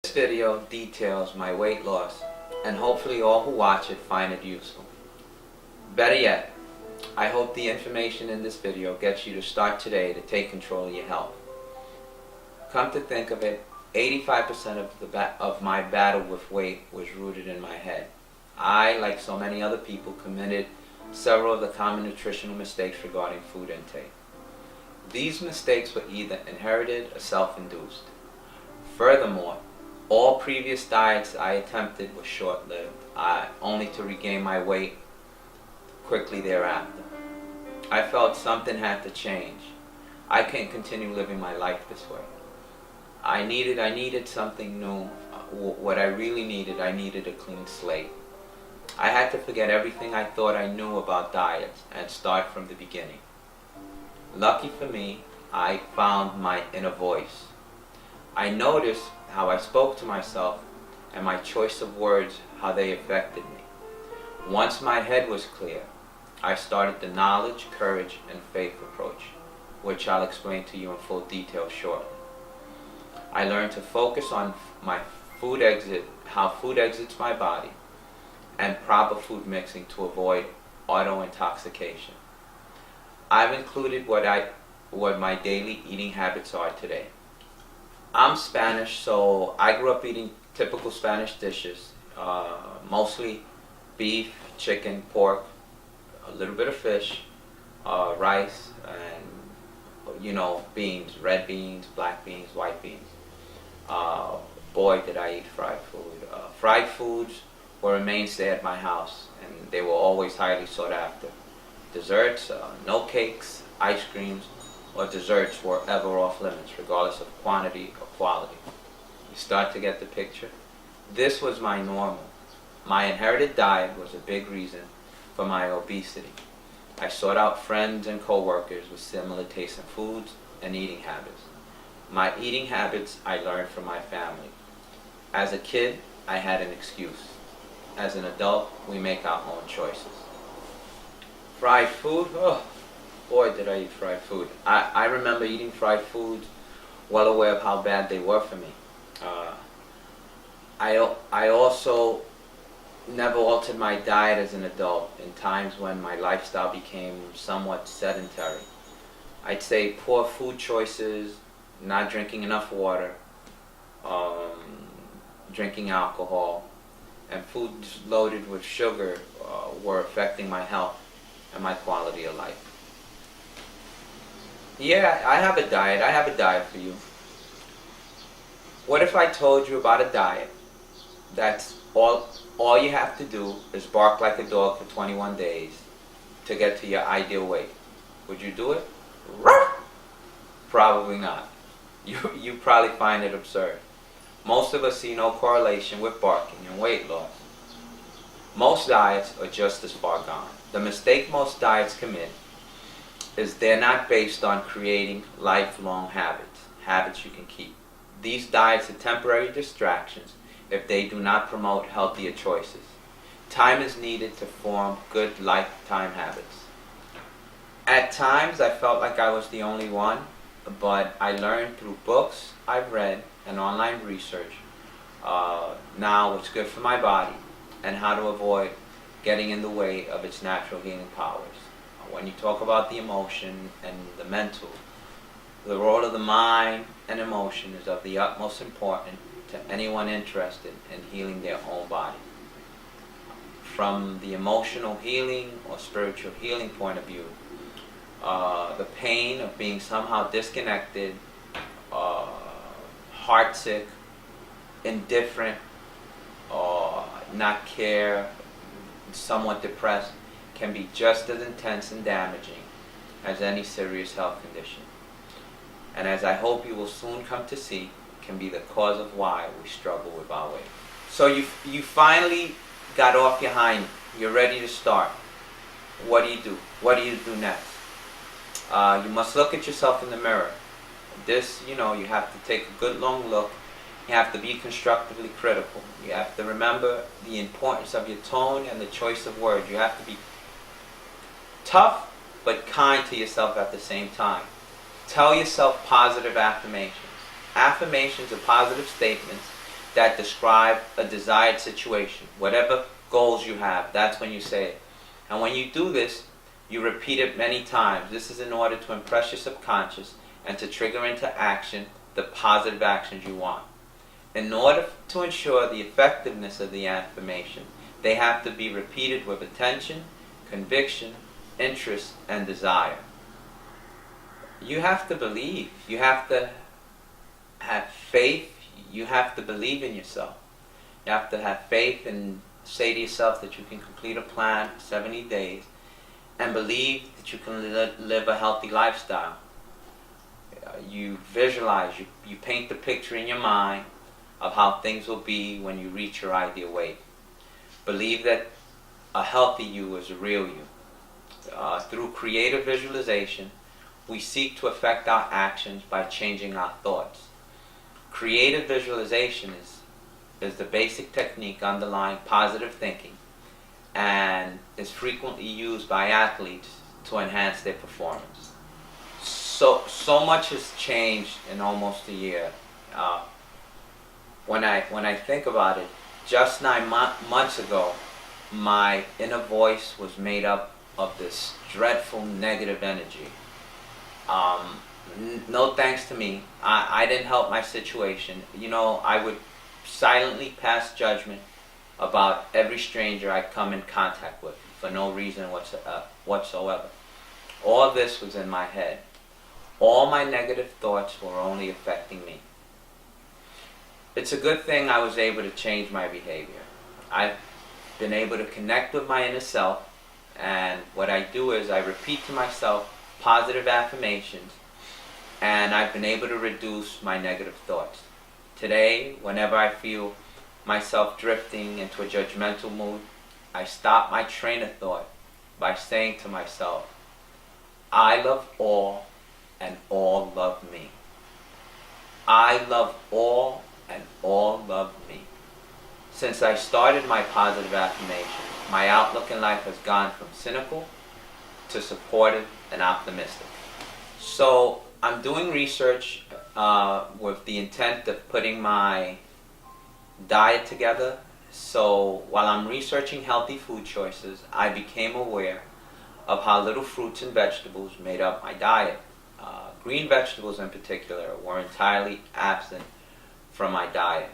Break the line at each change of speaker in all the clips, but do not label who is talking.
This video details my weight loss, and hopefully all who watch it find it useful. Better yet, I hope the information in this video gets you to start today to take control of your health. Come to think of it, 85% of my battle with weight was rooted in my head. I, like so many other people, committed several of the common nutritional mistakes regarding food intake. These mistakes were either inherited or self-induced. Furthermore, all previous diets I attempted were short-lived, only to regain my weight quickly thereafter. I felt something had to change. I can't continue living my life this way. I needed something new. What I really needed, I needed a clean slate. I had to forget everything I thought I knew about diets and start from the beginning. Lucky for me, I found my inner voice. I noticed how I spoke to myself and my choice of words, how they affected me. Once my head was clear, I started the knowledge, courage, and faith approach, which I'll explain to you in full detail shortly. I learned to focus on my food exit, how food exits my body, and proper food mixing to avoid auto-intoxication. I've included what my daily eating habits are today. I'm Spanish, so I grew up eating typical Spanish dishes, mostly beef, chicken, pork, a little bit of fish, rice, and beans, red beans, black beans, white beans. Boy, did I eat fried food. Fried foods were a mainstay at my house, and they were always highly sought after. Desserts, no cakes, ice creams, or desserts were ever off limits, regardless of quantity or quality. You start to get the picture? This was my normal. My inherited diet was a big reason for my obesity. I sought out friends and co-workers with similar tastes in foods and eating habits. My eating habits I learned from my family. As a kid, I had an excuse. As an adult, we make our own choices. Fried food? Oh, boy, did I eat fried food. I remember eating fried foods, well aware of how bad they were for me. I also never altered my diet as an adult in times when my lifestyle became somewhat sedentary. I'd say poor food choices, not drinking enough water, drinking alcohol, and foods loaded with sugar were affecting my health and my quality of life. Yeah, I have a diet. I have a diet for you. What if I told you about a diet that's all you have to do is bark like a dog for 21 days to get to your ideal weight? Would you do it? Probably not. You probably find it absurd. Most of us see no correlation with barking and weight loss. Most diets are just as far gone. The mistake most diets commit is they're not based on creating lifelong habits you can keep. These diets are temporary distractions if they do not promote healthier choices. Time is needed to form good lifetime habits. At times I felt like I was the only one, but I learned through books I've read and online research now what's good for my body and how to avoid getting in the way of its natural healing powers. When you talk about the emotion and the mental, the role of the mind and emotion is of the utmost importance to anyone interested in healing their own body. From the emotional healing or spiritual healing point of view, the pain of being somehow disconnected, heartsick, indifferent, or not care, somewhat depressed, can be just as intense and damaging as any serious health condition. And as I hope you will soon come to see, can be the cause of why we struggle with our weight. So you finally got off your hind. You're ready to start. What do you do? What do you do next? You must look at yourself in the mirror. You have to take a good long look. You have to be constructively critical. You have to remember the importance of your tone and the choice of words. You have to be tough but kind to yourself at the same time. Tell yourself positive affirmations. Affirmations are positive statements that describe a desired situation. Whatever goals you have, that's when you say it. And when you do this, you repeat it many times. This is in order to impress your subconscious and to trigger into action the positive actions you want. In order to ensure the effectiveness of the affirmation, they have to be repeated with attention, conviction, interest, and desire. You have to believe. You have to have faith. You have to believe in yourself. You have to have faith and say to yourself that you can complete a plan for 70 days and believe that you can live a healthy lifestyle. You visualize, you paint the picture in your mind of how things will be when you reach your ideal weight. Believe that a healthy you is a real you. Through creative visualization, we seek to affect our actions by changing our thoughts. Creative visualization is the basic technique underlying positive thinking and is frequently used by athletes to enhance their performance. So much has changed in almost a year. When I think about it, just 9 months ago, my inner voice was made up of this dreadful negative energy. No thanks to me. I didn't help my situation. I would silently pass judgment about every stranger I come in contact with for no reason whatsoever. All of this was in my head. All my negative thoughts were only affecting me. It's a good thing I was able to change my behavior. I've been able to connect with my inner self, and what I do is I repeat to myself positive affirmations, and I've been able to reduce my negative thoughts. Today, whenever I feel myself drifting into a judgmental mood, I stop my train of thought by saying to myself, I love all and all love me. I love all and all love me. Since I started my positive affirmation, my outlook in life has gone from cynical to supportive and optimistic. So I'm doing research with the intent of putting my diet together. So while I'm researching healthy food choices, I became aware of how little fruits and vegetables made up my diet. Green vegetables in particular were entirely absent from my diet.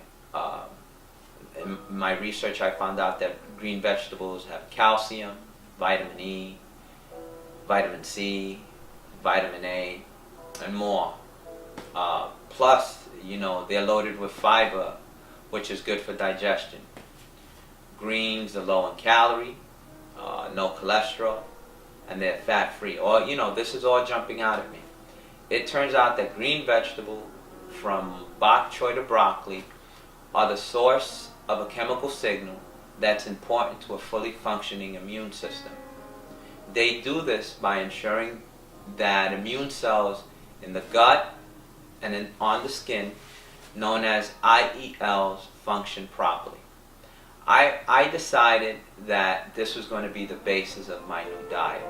In my research, I found out that green vegetables have calcium, vitamin E, vitamin C, vitamin A, and more. Plus, they're loaded with fiber, which is good for digestion. Greens are low in calorie, no cholesterol, and they're fat-free. This is all jumping out at me. It turns out that green vegetables, from bok choy to broccoli, are the source of a chemical signal that's important to a fully functioning immune system. They do this by ensuring that immune cells in the gut and on the skin, known as IELs, function properly. I decided that this was going to be the basis of my new diet.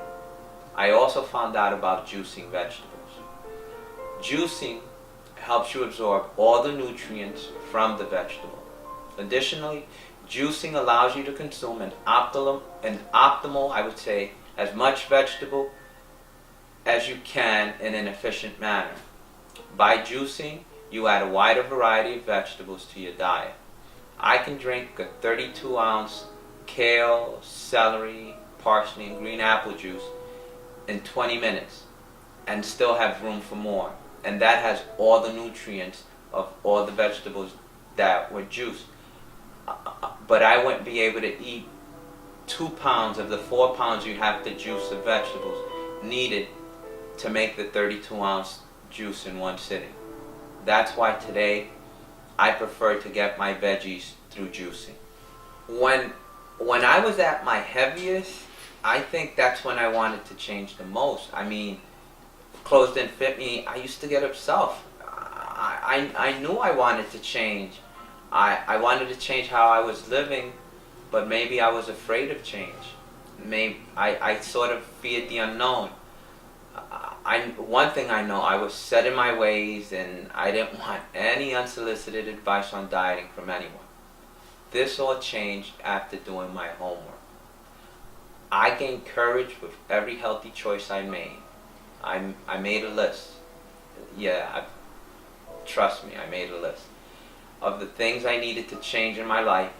I also found out about juicing vegetables. Juicing helps you absorb all the nutrients from the vegetable. Additionally, juicing allows you to consume an optimal, I would say, as much vegetable as you can in an efficient manner. By juicing, you add a wider variety of vegetables to your diet. I can drink a 32-ounce kale, celery, parsley, and green apple juice in 20 minutes and still have room for more. And that has all the nutrients of all the vegetables that were juiced. But I wouldn't be able to eat 2 pounds of the 4 pounds you have to juice of vegetables needed to make the 32-ounce juice in one sitting. That's why today I prefer to get my veggies through juicing. When I was at my heaviest, I think that's when I wanted to change the most. Clothes didn't fit me. I used to get upset. I knew I wanted to change. I wanted to change how I was living, but maybe I was afraid of change. Maybe I sort of feared the unknown. One thing I know, I was set in my ways and I didn't want any unsolicited advice on dieting from anyone. This all changed after doing my homework. I gained courage with every healthy choice I made. I made a list. Trust me, I made a list of the things I needed to change in my life.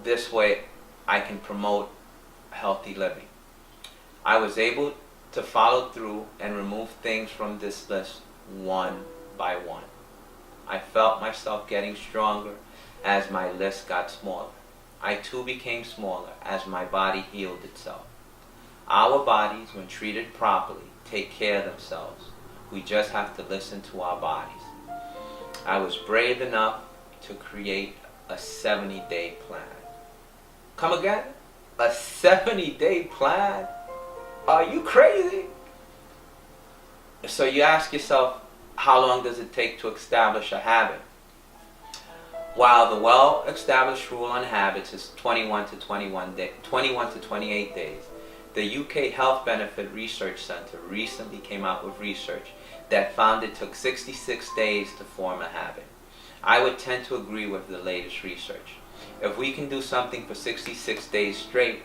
This way I can promote healthy living. I was able to follow through and remove things from this list one by one. I felt myself getting stronger as my list got smaller. I too became smaller as my body healed itself. Our bodies, when treated properly, take care of themselves. We just have to listen to our bodies. I was brave enough to create a 70-day plan. Come again? A 70-day plan? Are you crazy? So you ask yourself, how long does it take to establish a habit? While the well-established rule on habits is 21 to 28 days, the UK Health Benefit Research Centre recently came out with research that found it took 66 days to form a habit. I would tend to agree with the latest research. If we can do something for 66 days straight,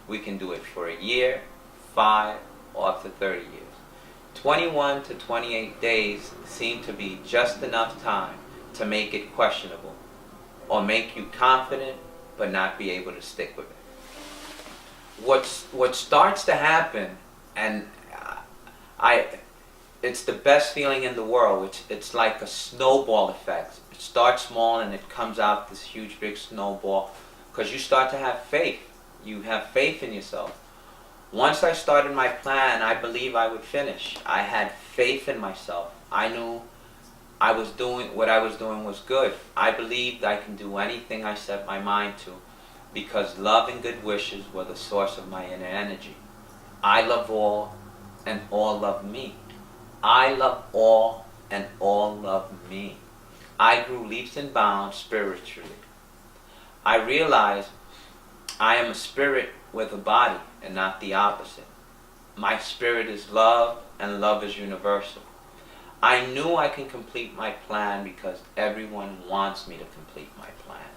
we can do it for a year, 5, or up to 30 years. 21 to 28 days seem to be just enough time to make it questionable, or make you confident but not be able to stick with it. What starts to happen, and it's the best feeling in the world. It's like a snowball effect. It starts small and it comes out this huge big snowball because you start to have faith. You have faith in yourself. Once I started my plan, I believe I would finish. I had faith in myself. I knew what I was doing was good. I believed I can do anything I set my mind to because love and good wishes were the source of my inner energy. I love all and all love me. I love all and all love me. I grew leaps and bounds spiritually. I realized I am a spirit with a body and not the opposite. My spirit is love and love is universal. I knew I can complete my plan because everyone wants me to complete my plan.